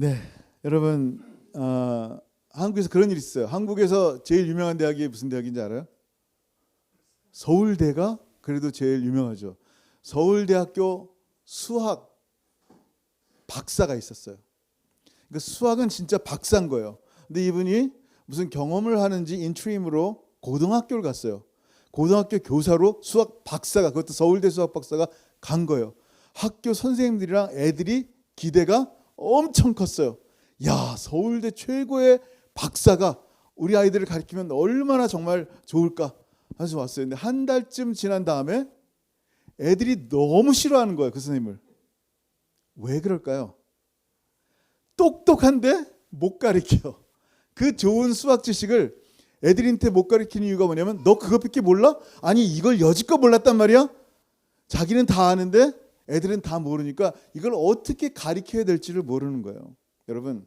네, 여러분 한국에서 그런 일이 있어요. 한국에서 제일 유명한 대학이 무슨 대학인지 알아요? 서울대가 그래도 제일 유명하죠. 서울대학교 수학 박사가 있었어요. 그러니까 수학은 진짜 박사인 거예요. 근데 이분이 무슨 경험을 하는지 인트림으로 고등학교를 갔어요. 고등학교 교사로 수학 박사가, 그것도 서울대 수학 박사가 간 거예요. 학교 선생님들이랑 애들이 기대가 엄청 컸어요. 야, 서울대 최고의 박사가 우리 아이들을 가르치면 얼마나 정말 좋을까 해서 왔어요. 근데 한 달쯤 지난 다음에 애들이 너무 싫어하는 거예요, 그 선생님을. 왜 그럴까요? 똑똑한데 못 가르쳐. 그 좋은 수학 지식을 애들한테 못 가르치는 이유가 뭐냐면, 너 그것밖에 몰라? 아니, 이걸 여지껏 몰랐단 말이야? 자기는 다 아는데 애들은 다 모르니까 이걸 어떻게 가르쳐야 될지를 모르는 거예요. 여러분,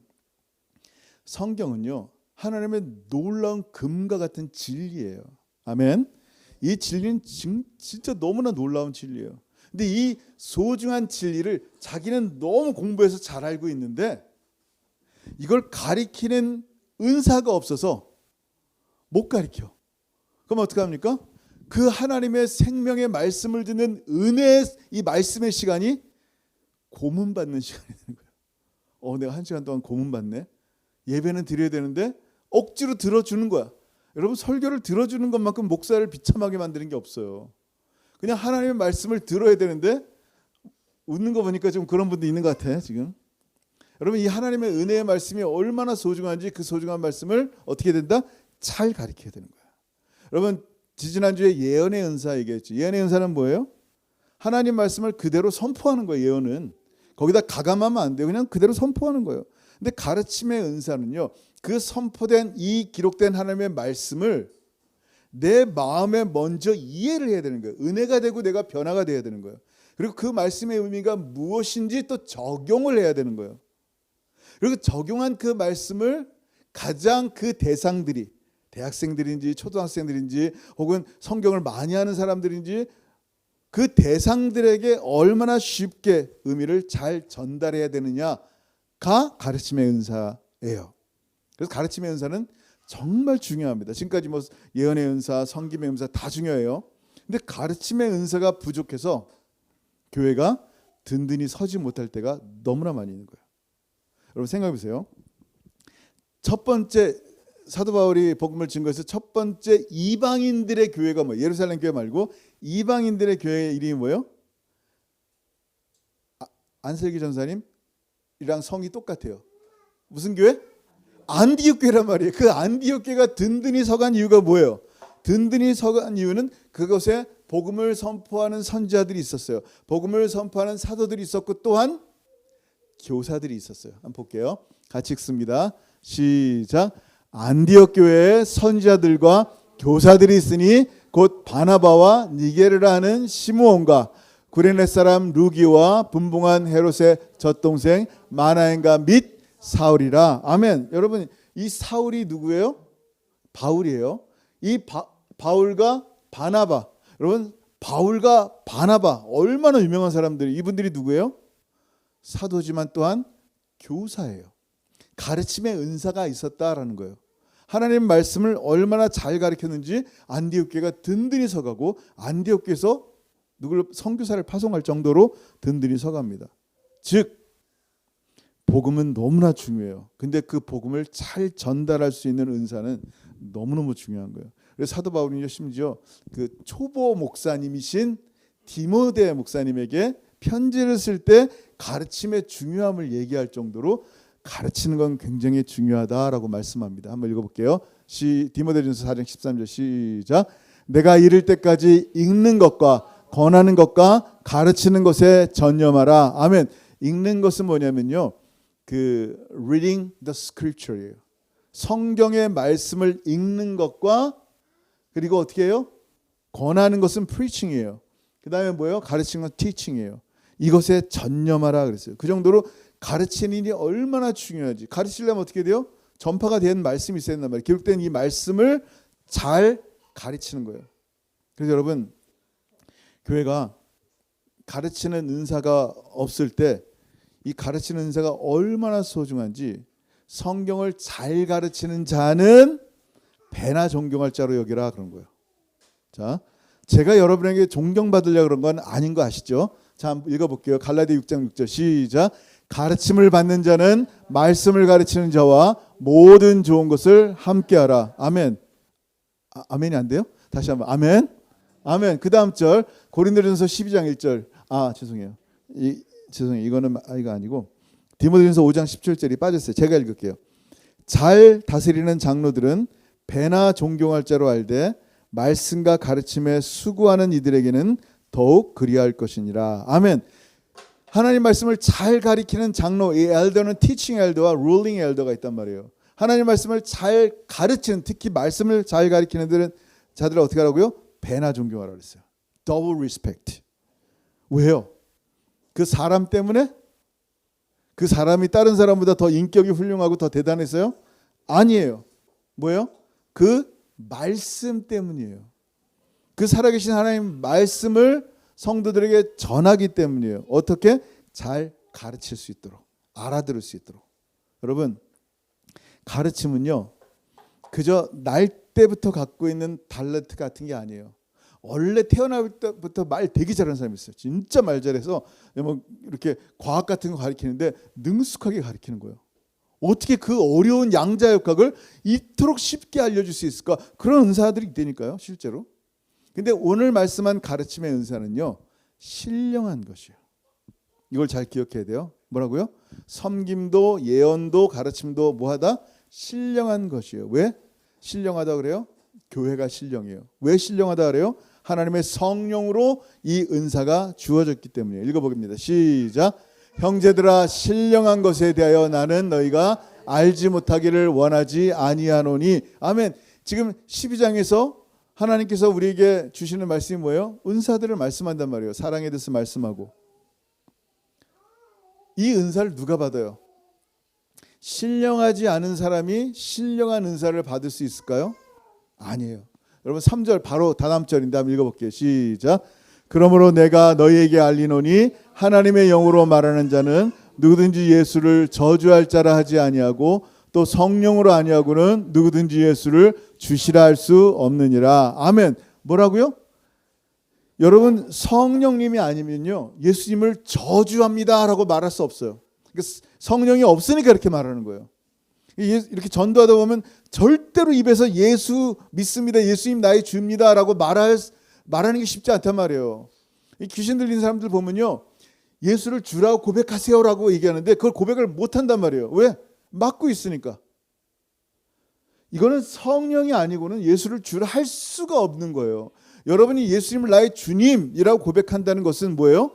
성경은요, 하나님의 놀라운 금과 같은 진리예요. 아멘. 이 진리는 진짜 너무나 놀라운 진리예요. 근데 이 소중한 진리를 자기는 너무 공부해서 잘 알고 있는데 이걸 가리키는 은사가 없어서 못 가리켜. 그럼 어떻게 합니까? 그 하나님의 생명의 말씀을 듣는 은혜의 이 말씀의 시간이 고문받는 시간이 되는 거예요. 내가 1시간 동안 고문받네. 예배는 드려야 되는데 억지로 들어주는 거야. 여러분, 설교를 들어주는 것만큼 목사를 비참하게 만드는 게 없어요. 그냥 하나님의 말씀을 들어야 되는데, 웃는 거 보니까 좀 그런 분도 있는 것 같아 지금. 여러분, 이 하나님의 은혜의 말씀이 얼마나 소중한지 그 소중한 말씀을 어떻게 된다? 잘 가르쳐야 되는 거야. 여러분, 지난주에 예언의 은사 얘기했죠. 예언의 은사는 뭐예요? 하나님 말씀을 그대로 선포하는 거예요. 예언은 거기다 가감하면 안 돼요. 그냥 그대로 선포하는 거예요. 근데 가르침의 은사는요, 그 선포된 이 기록된 하나님의 말씀을 내 마음에 먼저 이해를 해야 되는 거예요. 은혜가 되고 내가 변화가 돼야 되는 거예요. 그리고 그 말씀의 의미가 무엇인지 또 적용을 해야 되는 거예요. 그리고 적용한 그 말씀을 가장 그 대상들이, 대학생들인지 초등학생들인지 혹은 성경을 많이 하는 사람들인지, 그 대상들에게 얼마나 쉽게 의미를 잘 전달해야 되느냐가 가르침의 은사예요. 그래서 가르침의 은사는 정말 중요합니다. 지금까지 뭐 예언의 은사, 섬김의 은사 다 중요해요. 근데 가르침의 은사가 부족해서 교회가 든든히 서지 못할 때가 너무나 많이 있는 거예요. 여러분, 생각해 보세요. 첫 번째 사도 바울이 복음을 증거해서 첫 번째 이방인들의 교회가 뭐예요? 예루살렘 교회 말고 이방인들의 교회의 이름이 뭐예요? 안슬기 전사님이랑 성이 똑같아요. 무슨 교회? 안디옥 교회란 말이에요. 그 안디옥 교회가 든든히 서간 이유가 뭐예요? 든든히 서간 이유는 그곳에 복음을 선포하는 선지자들이 있었어요. 복음을 선포하는 사도들이 있었고 또한 교사들이 있었어요. 한번 볼게요. 같이 읽습니다. 시작. 안디옥 교회에 선지자들과 교사들이 있으니 곧 바나바와 니게르라 하는 시므온과 구레네 사람 루기와 분봉한 헤롯의 젖동생 마나엔과 및 사울이라. 아멘. 여러분, 이 사울이 누구예요? 바울이에요. 이 바울과 바나바. 여러분, 바울과 바나바 얼마나 유명한 사람들이, 이분들이 누구예요? 사도지만 또한 교사예요. 가르침의 은사가 있었다라는 거예요. 하나님 말씀을 얼마나 잘 가르쳤는지 안디옥 교회가 든든히 서가고 안디옥 교회에서 누구를 선교사를 파송할 정도로 든든히 서갑니다. 즉 복음은 너무나 중요해요. 근데 그 복음을 잘 전달할 수 있는 은사는 너무너무 중요한 거예요. 그래서 사도 바울은요, 심지어 그 초보 목사님이신 디모데 목사님에게 편지를 쓸 때 가르침의 중요함을 얘기할 정도로 가르치는 건 굉장히 중요하다라고 말씀합니다. 한번 읽어볼게요. 디모데전서 4장 13절 시작. 내가 이를 때까지 읽는 것과 권하는 것과 가르치는 것에 전념하라. 아멘. 읽는 것은 뭐냐면요, 그 reading the scripture예요. 성경의 말씀을 읽는 것과, 그리고 어떻게 해요? 권하는 것은 preaching이에요. 그 다음에 뭐예요? 가르치는 건 teaching이에요. 이것에 전념하라 그랬어요. 그 정도로 가르치는 일이 얼마나 중요하지. 가르치려면 어떻게 돼요? 전파가 된 말씀이 있어야 된단 말이에요. 기록된 이 말씀을 잘 가르치는 거예요. 그래서 여러분, 교회가 가르치는 은사가 없을 때 이 가르치는 은사가 얼마나 소중한지 성경을 잘 가르치는 자는 배나 존경할 자로 여기라 그런 거예요. 자, 제가 여러분에게 존경받으려고 그런 건 아닌 거 아시죠? 자, 한번 읽어볼게요. 갈라디아 6장 6절 시작. 가르침을 받는 자는 말씀을 가르치는 자와 모든 좋은 것을 함께하라. 아멘. 아멘이 안 돼요? 다시 한번 아멘. 아멘. 그 다음 절 고린도전서 12장 1절. 죄송해요. 죄송해요. 이거는 이거 아니고 디모데전서 5장 17절이 빠졌어요. 제가 읽을게요. 잘 다스리는 장로들은 배나 존경할 자로 알되 말씀과 가르침에 수고하는 이들에게는 더욱 그리할 것이니라. 아멘. 하나님 말씀을 잘 가르치는 장로, 이 엘더는 티칭 엘더와 룰링 엘더가 있단 말이에요. 하나님 말씀을 잘 가르치는, 특히 말씀을 잘 가르치는 자들을 어떻게 하라고요? 배나 존경하라 그랬어요. Double respect. 왜요? 그 사람 때문에? 그 사람이 다른 사람보다 더 인격이 훌륭하고 더 대단했어요? 아니에요. 뭐예요? 그 말씀 때문이에요. 그 살아계신 하나님 말씀을 성도들에게 전하기 때문이에요. 어떻게? 잘 가르칠 수 있도록, 알아들을 수 있도록. 여러분, 가르침은요, 그저 날 때부터 갖고 있는 달란트 같은 게 아니에요. 원래 태어날 때부터 말 되게 잘하는 사람이 있어요. 진짜 말 잘해서 뭐 이렇게 과학 같은 거 가르치는데 능숙하게 가르치는 거예요. 어떻게 그 어려운 양자역학을 이토록 쉽게 알려줄 수 있을까? 그런 은사들이 있다니까요, 실제로. 근데 오늘 말씀한 가르침의 은사는요, 신령한 것이에요. 이걸 잘 기억해야 돼요. 뭐라고요? 섬김도 예언도 가르침도 뭐하다? 신령한 것이에요. 왜? 신령하다 그래요? 교회가 신령해요. 왜 신령하다 그래요? 하나님의 성령으로 이 은사가 주어졌기 때문이에요. 읽어보겠습니다. 시작. 형제들아, 신령한 것에 대하여 나는 너희가 알지 못하기를 원하지 아니하노니. 아멘. 지금 12장에서 하나님께서 우리에게 주시는 말씀이 뭐예요? 은사들을 말씀한단 말이에요. 사랑에 대해서 말씀하고. 이 은사를 누가 받아요? 신령하지 않은 사람이 신령한 은사를 받을 수 있을까요? 아니에요. 여러분 3절 바로 다음 절인데 한번 읽어볼게요. 시작. 그러므로 내가 너희에게 알리노니 하나님의 영으로 말하는 자는 누구든지 예수를 저주할 자라 하지 아니하고 또 성령으로 아니하고는 누구든지 예수를 주시라 할 수 없느니라. 아멘. 뭐라고요? 여러분, 성령님이 아니면요, 예수님을 저주합니다 라고 말할 수 없어요. 성령이 없으니까 이렇게 말하는 거예요. 이렇게 전도하다 보면 절대로 입에서 예수 믿습니다, 예수님 나의 주입니다 라고 말하는 게 쉽지 않단 말이에요. 귀신 들린 사람들 보면요, 예수를 주라고 고백하세요라고 얘기하는데 그걸 고백을 못한단 말이에요. 왜? 막고 있으니까. 이거는 성령이 아니고는 예수를 주라 할 수가 없는 거예요. 여러분이 예수님을 나의 주님이라고 고백한다는 것은 뭐예요?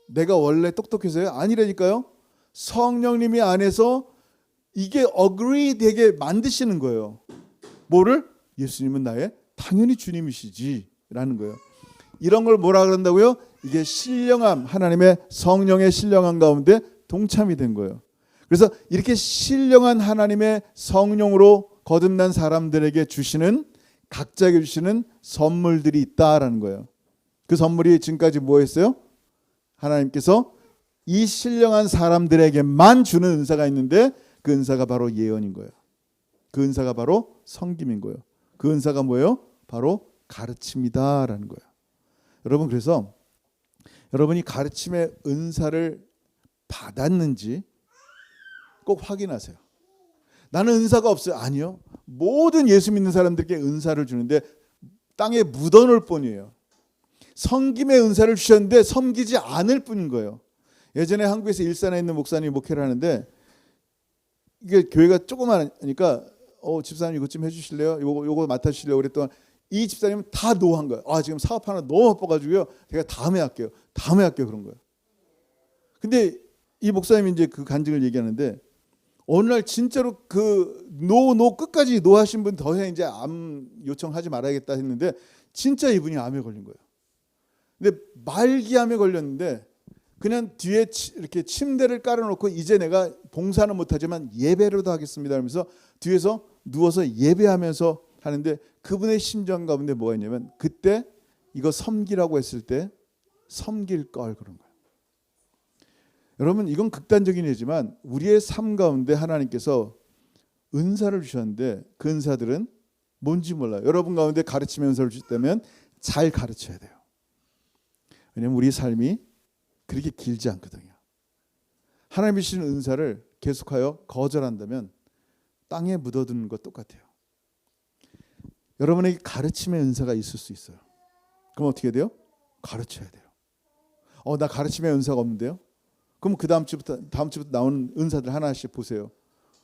내가 원래 똑똑해서요? 아니라니까요. 성령님이 안에서 이게 agree 되게 만드시는 거예요. 뭐를? 예수님은 나의 당연히 주님이시지 라는 거예요. 이런 걸 뭐라 그런다고요? 이게 신령함, 하나님의 성령의 신령함 가운데 동참이 된 거예요. 그래서 이렇게 신령한 하나님의 성령으로 거듭난 사람들에게 주시는, 각자에게 주시는 선물들이 있다라는 거예요. 그 선물이 지금까지 뭐였어요? 하나님께서 이 신령한 사람들에게만 주는 은사가 있는데 그 은사가 바로 예언인 거예요. 그 은사가 바로 섬김인 거예요. 그 은사가 뭐예요? 바로 가르침이다라는 거예요. 여러분, 그래서 여러분이 가르침의 은사를 받았는지 꼭 확인하세요. 나는 은사가 없어요. 아니요. 모든 예수 믿는 사람들께 은사를 주는데 땅에 묻어놓을 뿐이에요. 섬김의 은사를 주셨는데 섬기지 않을 뿐인 거예요. 예전에 한국에서 일산에 있는 목사님이 목회를 하는데 이게 교회가 조그마하니까 집사님 이것 좀 해주실래요? 요거 맡아주실래요? 그랬더니 이 집사님은 다 노한 거예요. 지금 사업 하나 너무 바빠가지고요. 제가 다음에 할게요. 그런 거예요. 근데 이 목사님이 이제 그 간증을 얘기하는데 어느 날 진짜로 그 끝까지 노하신 분 더 이상 이제 암 요청하지 말아야겠다 했는데 진짜 이분이 암에 걸린 거예요. 근데 말기암에 걸렸는데 그냥 뒤에 이렇게 침대를 깔아놓고 이제 내가 봉사는 못하지만 예배로도 하겠습니다 하면서 뒤에서 누워서 예배하면서 하는데 그분의 심정 가운데 뭐가 있냐면 그때 이거 섬기라고 했을 때 섬길 걸 그런 거예요. 여러분 이건 극단적인 예지만 우리의 삶 가운데 하나님께서 은사를 주셨는데 그 은사들은 뭔지 몰라요. 여러분 가운데 가르침의 은사를 주셨다면 잘 가르쳐야 돼요. 왜냐하면 우리 삶이 그렇게 길지 않거든요. 하나님이 주신 은사를 계속하여 거절한다면 땅에 묻어두는 것 똑같아요. 여러분에게 가르침의 은사가 있을 수 있어요. 그럼 어떻게 돼요? 가르쳐야 돼요. 나 가르침의 은사가 없는데요? 그럼 그 다음 주부터 나오는 은사들 하나씩 보세요.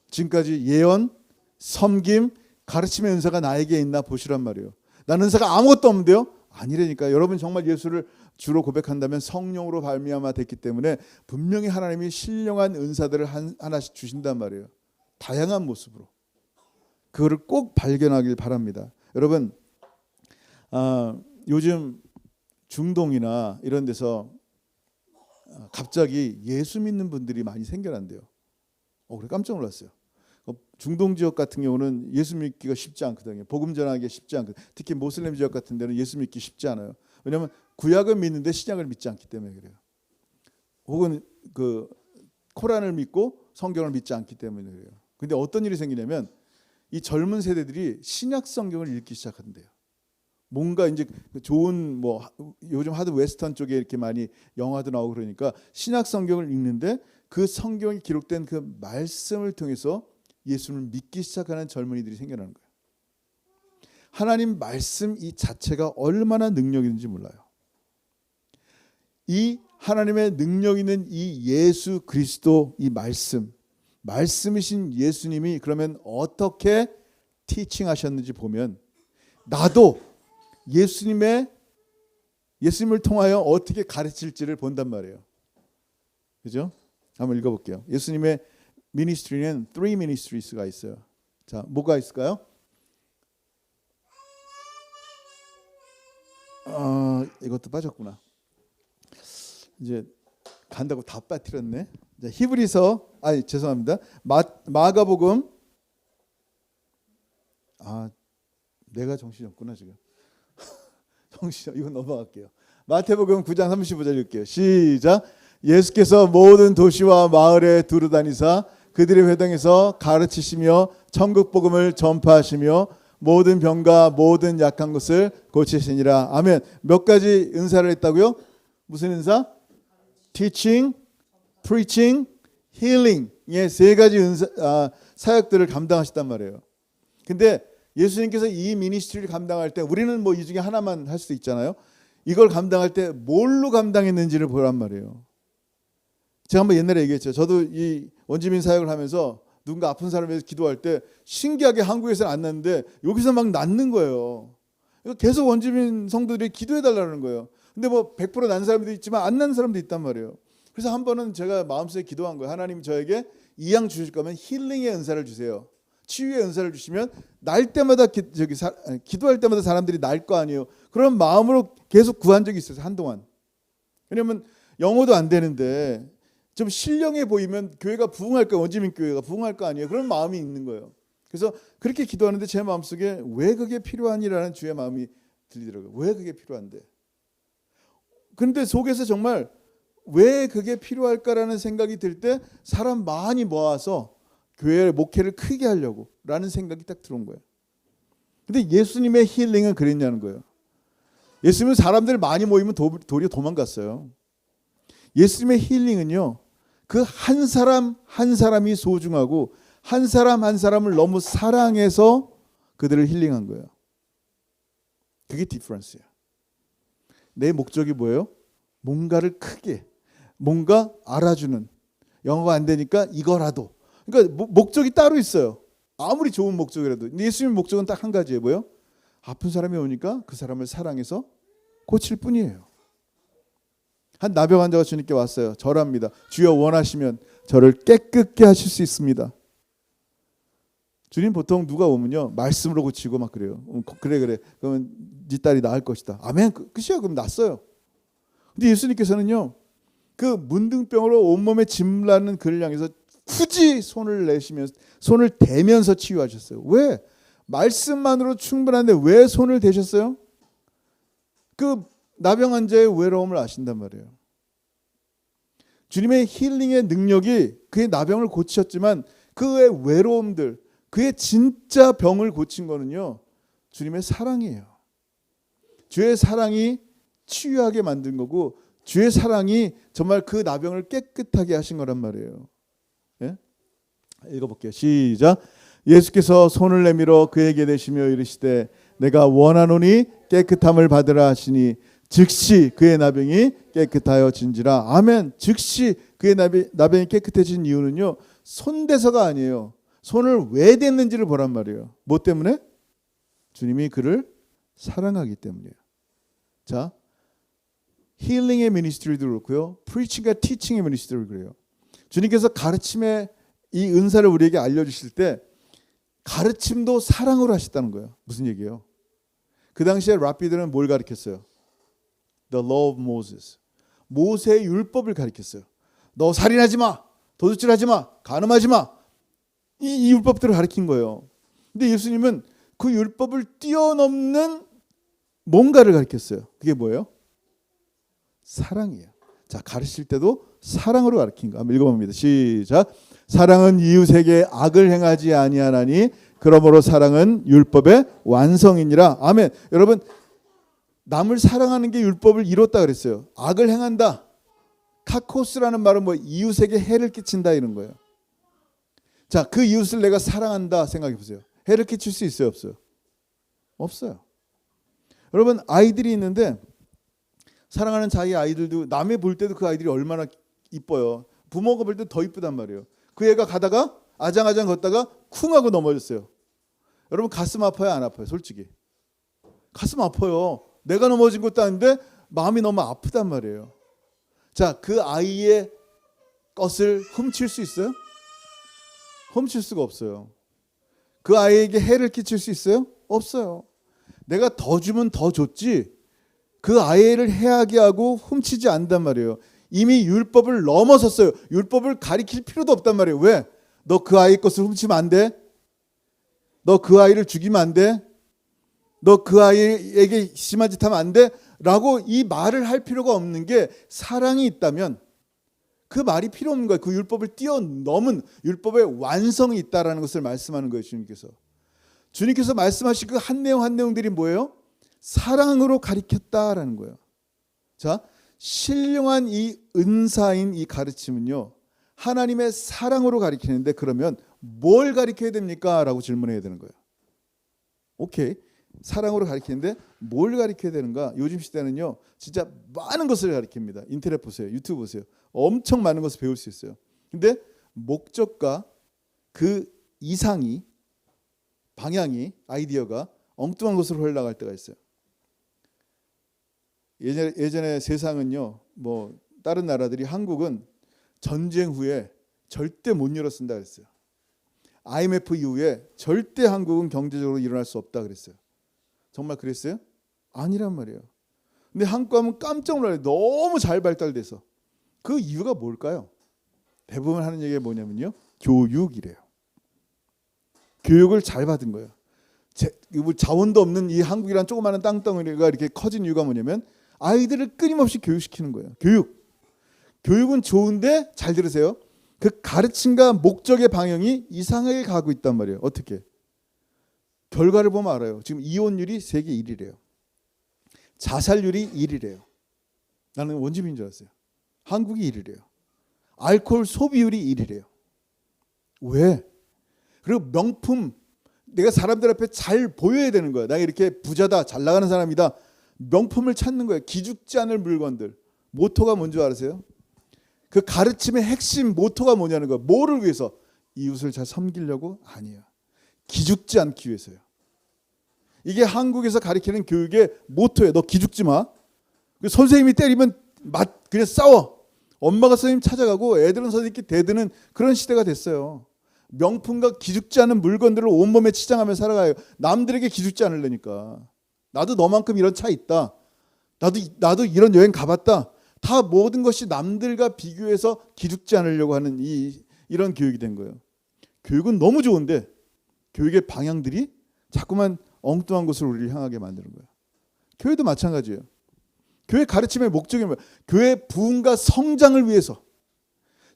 지금까지 예언, 섬김, 가르침의 은사가 나에게 있나 보시란 말이에요. 나는 은사가 아무것도 없는데요? 아니라니까. 여러분 정말 예수를 주로 고백한다면 성령으로 발미암아 됐기 때문에 분명히 하나님이 신령한 은사들을 하나씩 주신단 말이에요. 다양한 모습으로. 그거를 꼭 발견하길 바랍니다. 여러분 요즘 중동이나 이런 데서 갑자기 예수 믿는 분들이 많이 생겨난대요. 그래 깜짝 놀랐어요. 중동 지역 같은 경우는 예수 믿기가 쉽지 않거든요. 복음 전하기가 쉽지 않거든요. 특히 모슬렘 지역 같은 데는 예수 믿기 쉽지 않아요. 왜냐하면 구약을 믿는데 신약을 믿지 않기 때문에 그래요. 혹은 그 코란을 믿고 성경을 믿지 않기 때문에 그래요. 근데 어떤 일이 생기냐면 이 젊은 세대들이 신약 성경을 읽기 시작한대요. 뭔가 이제 좋은 요즘 하도 웨스턴 쪽에 이렇게 많이 영화도 나오고 그러니까 신약 성경을 읽는데 그 성경에 기록된 그 말씀을 통해서 예수를 믿기 시작하는 젊은이들이 생겨나는 거예요. 하나님 말씀 이 자체가 얼마나 능력 있는지 몰라요. 이 하나님의 능력 있는 이 예수 그리스도 이 말씀이신 예수님이 그러면 어떻게 티칭하셨는지 보면 나도 예수님을 통하여 어떻게 가르칠지를 본단 말이에요. 그죠? 한번 읽어볼게요. 예수님의 미니스트리는 3 ministeries가 있어요. 자, 뭐가 있을까요? 이것도 빠졌구나. 이제 간다고 다 빠뜨렸네. 자, 히브리서 죄송합니다. 마가복음 내가 정신이 없구나 지금. 이거 넘어갈게요. 마태복음 9장 35절 읽게요. 시작. 예수께서 모든 도시와 마을에 두루 다니사 그들의 회당에서 가르치시며 천국 복음을 전파하시며 모든 병과 모든 약한 것을 고치시니라. 아멘. 몇 가지 은사를 했다고요? 무슨 은사? Teaching, Preaching, Healing. 세 가지 사역들을 감당하셨단 말이에요. 근데 예수님께서 이 미니스트리를 감당할 때 우리는 이 중에 하나만 할 수도 있잖아요. 이걸 감당할 때 뭘로 감당했는지를 보란 말이에요. 제가 한번 옛날에 얘기했죠. 저도 이 원주민 사역을 하면서 누군가 아픈 사람에 대해서 기도할 때 신기하게 한국에서는 안 났는데 여기서 막 낫는 거예요. 계속 원주민 성도들이 기도해달라는 거예요. 근데 100% 난 사람도 있지만 안 난 사람도 있단 말이에요. 그래서 한 번은 제가 마음속에 기도한 거예요. 하나님 저에게 이 양 주실 거면 힐링의 은사를 주세요. 치유의 은사를 주시면 날 때마다 기도할 때마다 사람들이 날 거 아니에요. 그런 마음으로 계속 구한 적이 있어요. 한동안. 왜냐하면 영어도 안 되는데 좀 신령해 보이면 교회가 부흥할 거, 원주민 교회가 부흥할 거 아니에요. 그런 마음이 있는 거예요. 그래서 그렇게 기도하는데 제 마음속에 왜 그게 필요하니라는 주의 마음이 들리더라고요. 왜 그게 필요한데. 그런데 속에서 정말 왜 그게 필요할까라는 생각이 들 때 사람 많이 모아서 교회의 목회를 크게 하려고 라는 생각이 딱 들어온 거예요. 근데 예수님의 힐링은 그랬냐는 거예요. 예수님은 사람들 많이 모이면 도리어 도망갔어요. 예수님의 힐링은요, 그 한 사람 한 사람이 소중하고 한 사람 한 사람을 너무 사랑해서 그들을 힐링한 거예요. 그게 디퍼런스예요. 내 목적이 뭐예요? 뭔가를 크게, 뭔가 알아주는. 영어가 안 되니까 이거라도. 그러니까 목적이 따로 있어요. 아무리 좋은 목적이라도. 예수님의 목적은 딱 한 가지예요. 뭐예요? 아픈 사람이 오니까 그 사람을 사랑해서 고칠 뿐이에요. 한 나병 환자가 주님께 왔어요. 절합니다. 주여 원하시면 저를 깨끗게 하실 수 있습니다. 주님 보통 누가 오면요 말씀으로 고치고 막 그래요. 그래 그러면 네 딸이 나을 것이다. 아멘. 끝이야. 그럼 났어요. 근데 예수님께서는요 그 문둥병으로 온몸에 짐 나는 그를 향해서 굳이 손을 내시면서 손을 대면서 치유하셨어요. 왜? 말씀만으로 충분한데 왜 손을 대셨어요? 그 나병 환자의 외로움을 아신단 말이에요. 주님의 힐링의 능력이 그의 나병을 고치셨지만 그의 외로움들, 그의 진짜 병을 고친 거는요, 주님의 사랑이에요. 주의 사랑이 치유하게 만든 거고 주의 사랑이 정말 그 나병을 깨끗하게 하신 거란 말이에요. 예? 읽어볼게요. 시작. 예수께서 손을 내밀어 그에게 대시며 이르시되 내가 원하노니 깨끗함을 받으라 하시니 즉시 그의 나병이 깨끗하여진지라. 아멘. 즉시 그의 나병이 깨끗해진 이유는요, 손대서가 아니에요. 손을 왜 댔는지를 보란 말이에요. 뭐 때문에? 주님이 그를 사랑하기 때문이에요. 자, 힐링의 미니스트리도 그렇고요, 프리칭과 티칭의 미니스트리도 그래요. 주님께서 가르침의 이 은사를 우리에게 알려주실 때 가르침도 사랑으로 하셨다는 거예요. 무슨 얘기예요? 그 당시에 랍비들은 뭘 가르쳤어요? The law of Moses. 모세의 율법을 가르쳤어요. 너 살인하지 마, 도둑질하지 마, 간음하지 마. 이 율법들을 가르친 거예요. 근데 예수님은 그 율법을 뛰어넘는 뭔가를 가르쳤어요. 그게 뭐예요? 사랑이에요. 자, 가르칠 때도 사랑으로 가르친 거. 한번 읽어봅니다. 시작. 사랑은 이웃에게 악을 행하지 아니하나니 그러므로 사랑은 율법의 완성이니라. 아멘. 여러분, 남을 사랑하는 게 율법을 이뤘다 그랬어요. 악을 행한다. 카코스라는 말은 뭐 이웃에게 해를 끼친다 이런 거예요. 자, 그 이웃을 내가 사랑한다 생각해 보세요. 해를 끼칠 수 있어요, 없어요? 없어요. 여러분, 아이들이 있는데 사랑하는 자기 아이들도 남의 볼 때도 그 아이들이 얼마나 이뻐요. 부모가 볼 때 더 이쁘단 말이에요. 그 애가 가다가 아장아장 걷다가 쿵 하고 넘어졌어요. 여러분, 가슴 아파요, 안 아파요? 솔직히 가슴 아파요. 내가 넘어진 것도 아닌데 마음이 너무 아프단 말이에요. 자, 그 아이의 것을 훔칠 수 있어요? 훔칠 수가 없어요. 그 아이에게 해를 끼칠 수 있어요? 없어요. 내가 더 주면 더 줬지 그 아이를 해하게 하고 훔치지 않단 말이에요. 이미 율법을 넘어섰어요. 율법을 가리킬 필요도 없단 말이에요. 왜? 너 그 아이 것을 훔치면 안 돼? 너 그 아이를 죽이면 안 돼? 너 그 아이에게 심한 짓 하면 안 돼? 라고 이 말을 할 필요가 없는 게, 사랑이 있다면 그 말이 필요 없는 거예요. 그 율법을 뛰어넘은 율법의 완성이 있다라는 것을 말씀하는 거예요. 주님께서 말씀하신 그 한 내용 한 내용들이 뭐예요? 사랑으로 가리켰다라는 거예요. 자, 신령한 이 은사인 이 가르침은요, 하나님의 사랑으로 가리키는데, 그러면 뭘 가리켜야 됩니까? 라고 질문해야 되는 거예요. 오케이, 사랑으로 가리키는데 뭘 가리켜야 되는가? 요즘 시대는요, 진짜 많은 것을 가리킵니다. 인터넷 보세요, 유튜브 보세요. 엄청 많은 것을 배울 수 있어요. 근데 목적과 그 이상이, 방향이, 아이디어가 엉뚱한 것으로 흘러갈 때가 있어요. 예전에 세상은요, 뭐 다른 나라들이, 한국은 전쟁 후에 절대 못 일어선다 그랬어요. IMF 이후에 절대 한국은 경제적으로 일어날 수 없다 그랬어요. 정말 그랬어요? 아니란 말이에요. 근데 한국 하면 깜짝 놀라요. 너무 잘 발달돼서. 그 이유가 뭘까요? 대부분 하는 얘기가 뭐냐면요, 교육이래요. 교육을 잘 받은 거예요. 자원도 없는 이 한국이란 조그마한 땅덩어리가 이렇게 커진 이유가 뭐냐면, 아이들을 끊임없이 교육시키는 거예요. 교육은 좋은데, 잘 들으세요, 그 가르침과 목적의 방향이 이상하게 가고 있단 말이에요. 어떻게? 결과를 보면 알아요. 지금 이혼율이 세계 1위래요. 자살률이 1위래요. 나는 원주민인 줄 알았어요. 한국이 1위래요. 알코올 소비율이 1위래요. 왜? 그리고 명품, 내가 사람들 앞에 잘 보여야 되는 거야. 나 이렇게 부자다, 잘 나가는 사람이다. 명품을 찾는 거예요. 기죽지 않을 물건들. 모토가 뭔지 아세요? 그 가르침의 핵심 모토가 뭐냐는 거예요. 뭐를 위해서? 이웃을 잘 섬기려고? 아니에요. 기죽지 않기 위해서요. 이게 한국에서 가르치는 교육의 모토예요. 너 기죽지 마. 선생님이 때리면 그냥 싸워. 엄마가 선생님 찾아가고 애들은 선생님께 대드는 그런 시대가 됐어요. 명품과 기죽지 않은 물건들을 온몸에 치장하며 살아가요. 남들에게 기죽지 않으려니까. 나도 너만큼 이런 차 있다. 나도 이런 여행 가봤다. 다 모든 것이 남들과 비교해서 기죽지 않으려고 하는 이런 교육이 된 거예요. 교육은 너무 좋은데 교육의 방향들이 자꾸만 엉뚱한 곳으로 우리를 향하게 만드는 거예요. 교회도 마찬가지예요. 교회 가르침의 목적이 뭐예요? 교회 부흥과 성장을 위해서,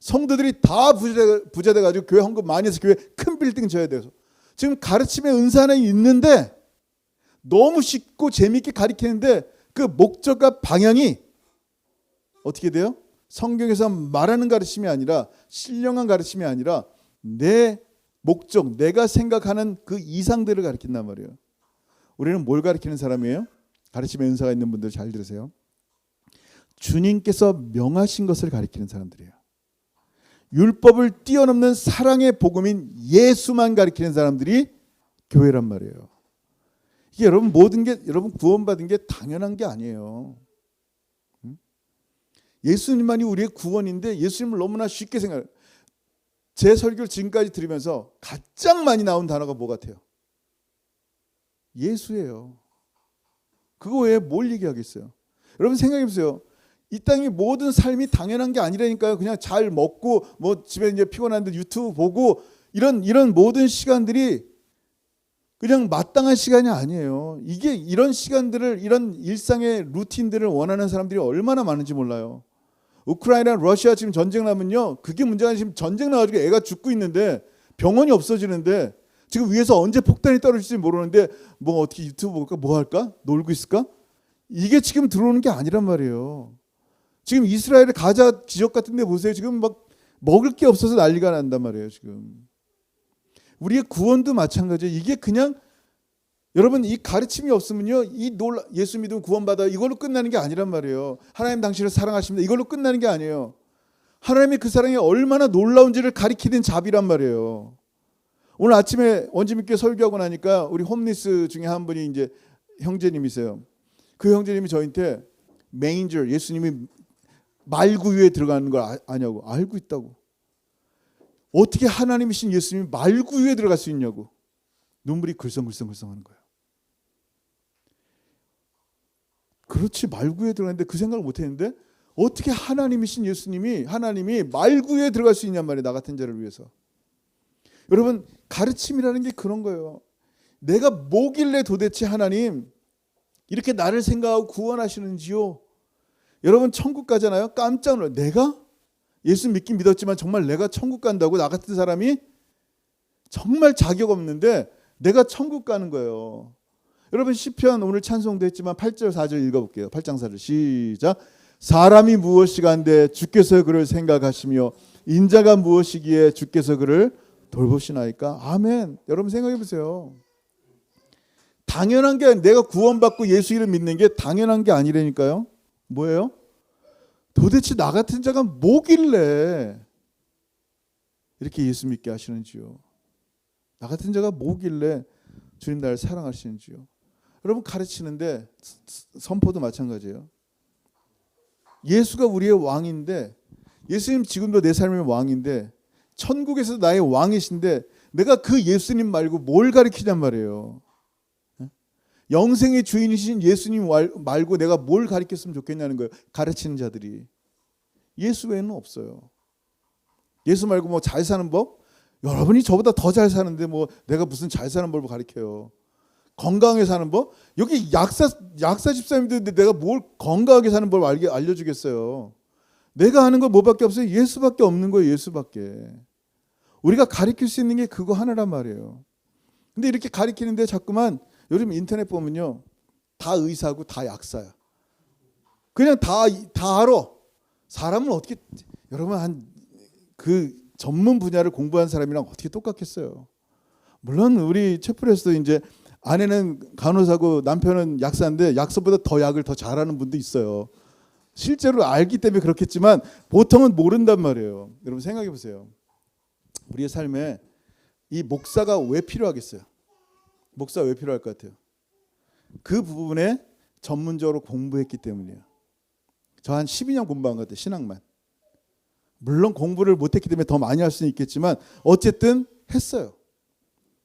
성도들이 다 부자 돼가지고 교회 헌금 많이 해서 교회 큰 빌딩 져야 돼서 지금 가르침의 은사 하나 있는데 너무 쉽고 재미있게 가르치는데 그 목적과 방향이 어떻게 돼요? 성경에서 말하는 가르침이 아니라 신령한 가르침이 아니라 내 목적, 내가 생각하는 그 이상들을 가르친단 말이에요. 우리는 뭘 가르치는 사람이에요? 가르침의 은사가 있는 분들 잘 들으세요. 주님께서 명하신 것을 가르치는 사람들이에요. 율법을 뛰어넘는 사랑의 복음인 예수만 가르치는 사람들이 교회란 말이에요. 이게 여러분 모든 게 여러분 구원받은 게 당연한 게 아니에요. 예수님만이 우리의 구원인데 예수님을 너무나 쉽게 생각해요. 제 설교를 지금까지 들으면서 가장 많이 나온 단어가 뭐 같아요? 예수예요. 그거 외에 뭘 얘기하겠어요? 여러분 생각해 보세요. 이 땅의 모든 삶이 당연한 게 아니라니까요. 그냥 잘 먹고 뭐 집에 이제 피곤한데 유튜브 보고 이런 모든 시간들이 그냥 마땅한 시간이 아니에요. 이게 이런 시간들을 이런 일상의 루틴들을 원하는 사람들이 얼마나 많은지 몰라요. 우크라이나 러시아 지금 전쟁 나면요. 그게 문제가 아니라 지금 전쟁 나가지고 애가 죽고 있는데 병원이 없어지는데 지금 위에서 언제 폭탄이 떨어질지 모르는데 뭐 어떻게 유튜브 볼까? 뭐 할까? 놀고 있을까? 이게 지금 들어오는 게 아니란 말이에요. 지금 이스라엘의 가자 지역 같은 데 보세요. 지금 막 먹을 게 없어서 난리가 난단 말이에요. 지금 우리의 구원도 마찬가지예요. 이게 그냥 여러분 이 가르침이 없으면요. 예수 믿으면 구원받아 이걸로 끝나는 게 아니란 말이에요. 하나님 당신을 사랑하십니다. 이걸로 끝나는 게 아니에요. 하나님의 그 사랑이 얼마나 놀라운지를 가리키는 자비란 말이에요. 오늘 아침에 원주민께 설교하고 나니까 우리 홈리스 중에 한 분이 이제 형제님이세요. 그 형제님이 저한테 메인저 예수님이 말구유에 들어가는 걸 아냐고. 알고 있다고. 어떻게 하나님이신 예수님이 말구유에 들어갈 수 있냐고. 눈물이 글썽글썽글썽 하는 거예요. 그렇지 말구유에 들어갔는데 그 생각을 못했는데 어떻게 하나님이신 예수님이 하나님이 말구유에 들어갈 수 있냔 말이에요. 나 같은 자를 위해서. 여러분 가르침이라는 게 그런 거예요. 내가 뭐길래 도대체 하나님 이렇게 나를 생각하고 구원하시는지요. 여러분 천국 가잖아요. 깜짝 놀라요. 내가? 예수 믿긴 믿었지만 정말 내가 천국 간다고 나 같은 사람이 정말 자격 없는데 내가 천국 가는 거예요. 여러분 시편 오늘 찬송도 했지만 8절 4절 읽어볼게요. 8장 4절 시작. 사람이 무엇이간데 주께서 그를 생각하시며 인자가 무엇이기에 주께서 그를 돌보시나이까. 아멘. 여러분 생각해 보세요. 당연한 게 내가 구원받고 예수 이름 믿는 게 당연한 게 아니라니까요. 뭐예요? 도대체 나 같은 자가 뭐길래 이렇게 예수 믿게 하시는지요. 나 같은 자가 뭐길래 주님 나를 사랑하시는지요. 여러분 가르치는데 선포도 마찬가지예요. 예수가 우리의 왕인데 예수님 지금도 내 삶의 왕인데 천국에서 나의 왕이신데 내가 그 예수님 말고 뭘 가르치냔 말이에요. 영생의 주인이신 예수님 말고 내가 뭘 가르쳤으면 좋겠냐는 거예요. 가르치는 자들이. 예수 외에는 없어요. 예수 말고 뭐 잘 사는 법? 여러분이 저보다 더 잘 사는데 뭐 내가 무슨 잘 사는 법을 가르쳐요. 건강하게 사는 법? 여기 약사 집사님들 내가 뭘 건강하게 사는 법 알려주겠어요. 내가 하는 거 뭐밖에 없어요? 예수밖에 없는 거예요. 예수밖에. 우리가 가르칠 수 있는 게 그거 하나란 말이에요. 근데 이렇게 가르치는데 자꾸만 요즘 인터넷 보면요. 다 의사고 다 약사야. 그냥 다 알아. 사람은 어떻게 여러분 한 그 전문 분야를 공부한 사람이랑 어떻게 똑같겠어요. 물론 우리 채플에서도 이제 아내는 간호사고 남편은 약사인데 약사보다 더 약을 더 잘하는 분도 있어요. 실제로 알기 때문에 그렇겠지만 보통은 모른단 말이에요. 여러분 생각해 보세요. 우리의 삶에 이 목사가 왜 필요하겠어요? 목사가 왜 필요할 것 같아요? 그 부분에 전문적으로 공부했기 때문이에요. 저 한 12년 공부한 것 같아요. 신학만. 물론 공부를 못했기 때문에 더 많이 할 수는 있겠지만 어쨌든 했어요.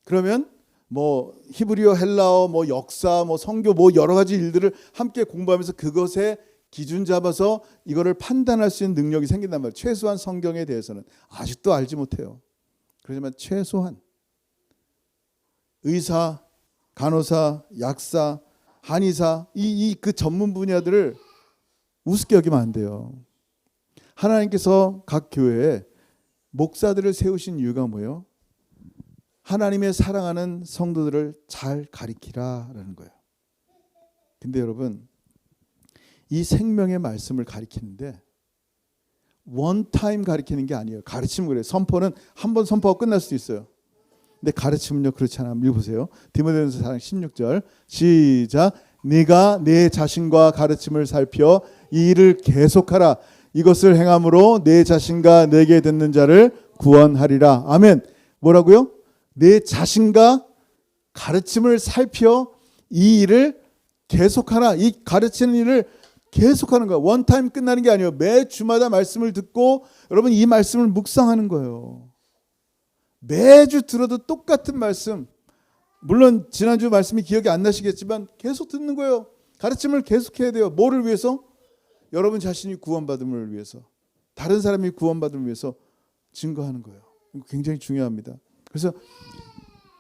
그러면 뭐 히브리어, 헬라어, 뭐 역사, 뭐 성교, 뭐 여러 가지 일들을 함께 공부하면서 그것에 기준 잡아서 이거를 판단할 수 있는 능력이 생긴단 말이에요. 최소한 성경에 대해서는 아직도 알지 못해요. 그렇지만 최소한 의사, 간호사, 약사, 한의사 이 그 전문 분야들을 우습게 여기면 안 돼요. 하나님께서 각 교회에 목사들을 세우신 이유가 뭐예요? 하나님의 사랑하는 성도들을 잘 가리키라라는 거예요. 근데 여러분, 이 생명의 말씀을 가리키는데 원타임 가리키는 게 아니에요. 가르치면 그래요. 선포는 한 번 선포하고 끝날 수도 있어요. 근데 가르치면요 그렇지 않아요. 읽어보세요. 디모데전서 4장 16절 시작. 네가 내 자신과 가르침을 살펴 이 일을 계속하라. 이것을 행함으로 내 자신과 내게 듣는 자를 구원하리라. 아멘. 뭐라고요? 내 자신과 가르침을 살펴 이 일을 계속하라. 이 가르치는 일을 계속하는 거야. 원타임 끝나는 게 아니에요. 매 주마다 말씀을 듣고 여러분 이 말씀을 묵상하는 거예요. 매주 들어도 똑같은 말씀. 물론 지난주 말씀이 기억이 안 나시겠지만 계속 듣는 거예요. 가르침을 계속해야 돼요. 뭐를 위해서? 여러분 자신이 구원받음을 위해서, 다른 사람이 구원받음을 위해서 증거하는 거예요. 굉장히 중요합니다. 그래서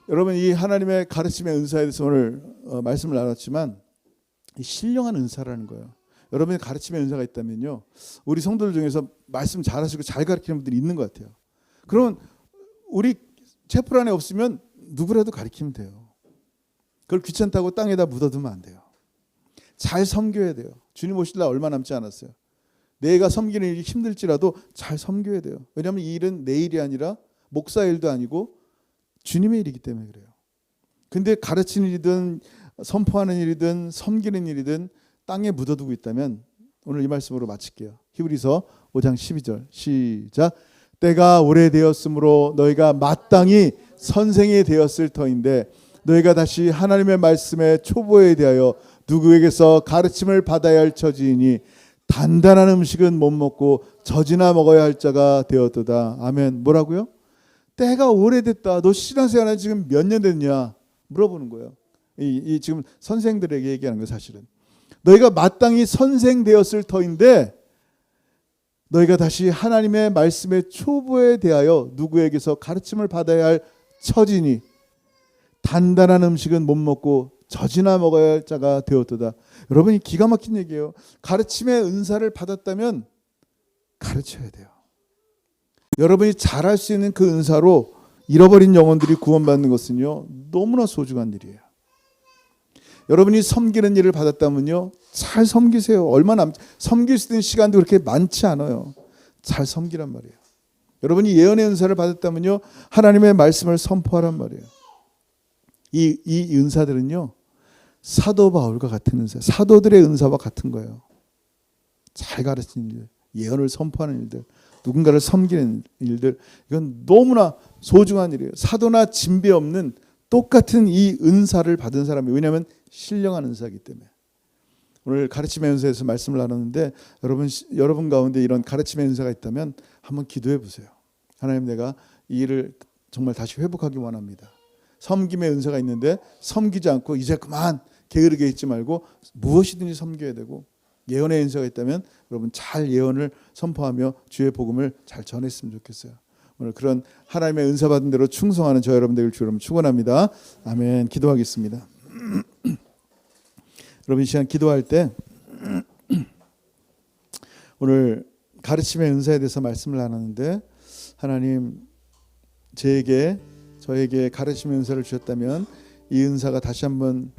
여러분 이 하나님의 가르침의 은사에 대해서 오늘 말씀을 나눴지만 이 신령한 은사라는 거예요. 여러분의 가르침의 은사가 있다면요, 우리 성도들 중에서 말씀 잘하시고 잘 가르치는 분들이 있는 것 같아요. 그러면 우리 채플 안에 없으면 누구라도 가르치면 돼요. 그걸 귀찮다고 땅에다 묻어두면 안 돼요. 잘 섬겨야 돼요. 주님 오실 날 얼마 남지 않았어요. 내가 섬기는 일이 힘들지라도 잘 섬겨야 돼요. 왜냐하면 이 일은 내 일이 아니라 목사 일도 아니고 주님의 일이기 때문에 그래요. 근데 가르치는 일이든 선포하는 일이든 섬기는 일이든 땅에 묻어두고 있다면, 오늘 이 말씀으로 마칠게요. 히브리서 5장 12절 시작. 때가 오래되었으므로 너희가 마땅히 선생이 되었을 터인데 너희가 다시 하나님의 말씀의 초보에 대하여 누구에게서 가르침을 받아야 할 처지이니 단단한 음식은 못 먹고 젖이나 먹어야 할 자가 되었도다. 아멘. 뭐라고요? 때가 오래됐다. 너 신앙생활 한 지금 몇 년 됐냐 물어보는 거예요. 이 지금 선생들에게 얘기하는 거예요. 사실은 너희가 마땅히 선생 되었을 터인데 너희가 다시 하나님의 말씀의 초보에 대하여 누구에게서 가르침을 받아야 할 처지니 단단한 음식은 못 먹고 젖이나 먹어야 할 자가 되었도다. 여러분이 기가 막힌 얘기예요. 가르침의 은사를 받았다면 가르쳐야 돼요. 여러분이 잘할 수 있는 그 은사로 잃어버린 영혼들이 구원받는 것은요 너무나 소중한 일이에요. 여러분이 섬기는 일을 받았다면요 잘 섬기세요. 얼마나 섬길 수 있는 시간도 그렇게 많지 않아요. 잘 섬기란 말이에요. 여러분이 예언의 은사를 받았다면요 하나님의 말씀을 선포하란 말이에요. 이 은사들은요 사도 바울과 같은 은사, 사도들의 은사와 같은 거예요. 잘 가르치는 일, 예언을 선포하는 일들, 누군가를 섬기는 일들, 이건 너무나 소중한 일이에요. 사도나 진배 없는 똑같은 이 은사를 받은 사람이, 왜냐하면 신령한 은사이기 때문에. 오늘 가르침의 은사에서 말씀을 나눴는데 여러분 가운데 이런 가르침의 은사가 있다면 한번 기도해 보세요. 하나님, 내가 이 일을 정말 다시 회복하기 원합니다. 섬김의 은사가 있는데 섬기지 않고 이제 그만 게으르게 있지 말고 무엇이든지 섬겨야 되고, 예언의 은사가 있다면 여러분 잘 예언을 선포하며 주의 복음을 잘 전했으면 좋겠어요. 오늘 그런 하나님의 은사 받은 대로 충성하는 저 여러분들 주 여러분 축원합니다. 아멘. 기도하겠습니다. 여러분 이 시간 기도할 때 오늘 가르침의 은사에 대해서 말씀을 나눴는데, 하나님 저에게 가르침의 은사를 주셨다면 이 은사가 다시 한번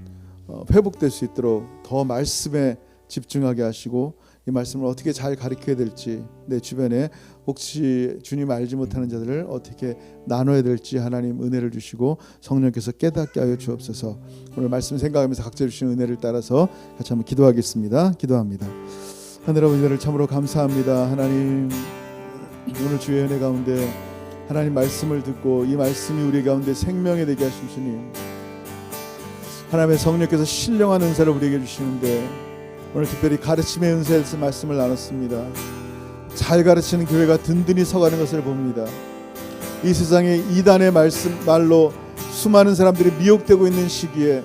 회복될 수 있도록 더 말씀에 집중하게 하시고 이 말씀을 어떻게 잘 가르쳐야 될지, 내 주변에 혹시 주님 알지 못하는 자들을 어떻게 나눠야 될지 하나님 은혜를 주시고 성령께서 깨닫게 하여 주옵소서. 오늘 말씀 생각하면서 각자 주신 은혜를 따라서 같이 한번 기도하겠습니다. 기도합니다. 하늘 아버지, 은혜를 참으로 감사합니다. 하나님, 오늘 주의 은혜 가운데 하나님 말씀을 듣고 이 말씀이 우리 가운데 생명이 되게 하신 주님, 하나님의 성령께서 신령한 은사를 우리에게 주시는데 오늘 특별히 가르침의 은사에서 말씀을 나눴습니다. 잘 가르치는 교회가 든든히 서가는 것을 봅니다. 이 세상에 이단의 말로 수많은 사람들이 미혹되고 있는 시기에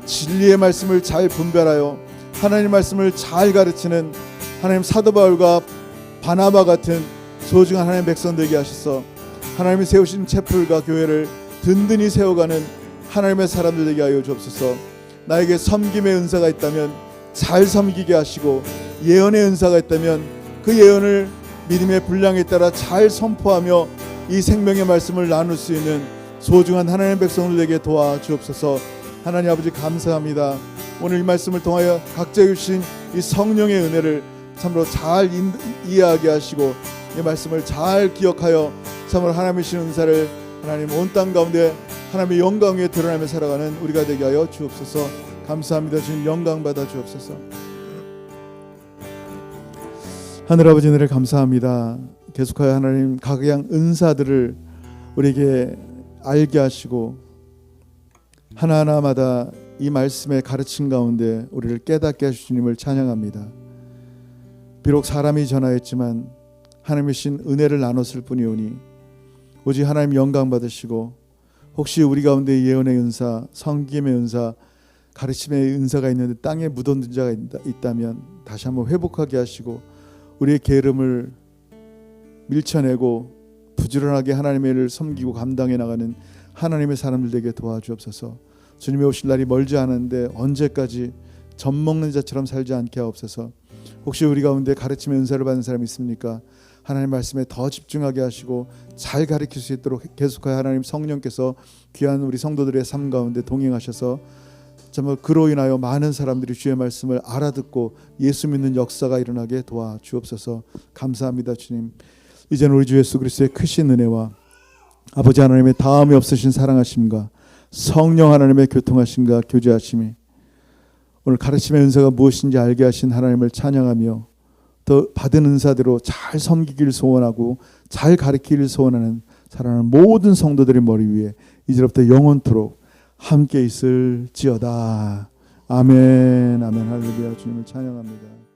진리의 말씀을 잘 분별하여 하나님의 말씀을 잘 가르치는 하나님 사도 바울과 바나바 같은 소중한 하나님의 백성 되게 하셔서 하나님이 세우신 채플과 교회를 든든히 세워가는 하나님의 사람들 되게 하여 주옵소서. 나에게 섬김의 은사가 있다면 잘 섬기게 하시고, 예언의 은사가 있다면 그 예언을 믿음의 분량에 따라 잘 선포하며 이 생명의 말씀을 나눌 수 있는 소중한 하나님의 백성들에게 도와주옵소서. 하나님 아버지 감사합니다. 오늘 이 말씀을 통하여 각자 주신 이 성령의 은혜를 참으로 잘 이해하게 하시고 이 말씀을 잘 기억하여 참으로 하나님의 신 은사를 하나님 온 땅 가운데 하나님의 영광 위에 드러나며 살아가는 우리가 되게 하여 주옵소서. 감사합니다. 주님 영광 받아 주옵소서. 하늘아버지 은혜를 감사합니다. 계속하여 하나님 각양 은사들을 우리에게 알게 하시고 하나하나마다 이 말씀의 가르침 가운데 우리를 깨닫게 하신 주님을 찬양합니다. 비록 사람이 전하였지만 하나님의 신 은혜를 나눴을 뿐이오니 오직 하나님 영광 받으시고 혹시 우리 가운데 예언의 은사, 성김의 은사, 가르침의 은사가 있는데 땅에 묻어둔 자가 있다면 다시 한번 회복하게 하시고 우리의 게으름을 밀쳐내고 부지런하게 하나님의 일을 섬기고 감당해 나가는 하나님의 사람들 되게 도와주옵소서. 주님이 오실 날이 멀지 않은데 언제까지 젖먹는 자처럼 살지 않게 하옵소서. 혹시 우리 가운데 가르침의 은사를 받은 사람이 있습니까? 하나님 말씀에 더 집중하게 하시고 잘 가르칠 수 있도록 계속하여 하나님 성령께서 귀한 우리 성도들의 삶 가운데 동행하셔서 정말 그로 인하여 많은 사람들이 주의 말씀을 알아듣고 예수 믿는 역사가 일어나게 도와주옵소서. 감사합니다. 주님, 이제는 우리 주 예수 그리스도의 크신 은혜와 아버지 하나님의 다함이 없으신 사랑하심과 성령 하나님의 교통하심과 교제하심이 오늘 가르침의 은사가 무엇인지 알게 하신 하나님을 찬양하며 더 받은 은사대로 잘 섬기기를 소원하고 잘 가르치기를 소원하는 사랑하는 모든 성도들의 머리 위에 이제부터 영원토록 함께 있을지어다. 아멘. 아멘. 할렐루야. 주님을 찬양합니다.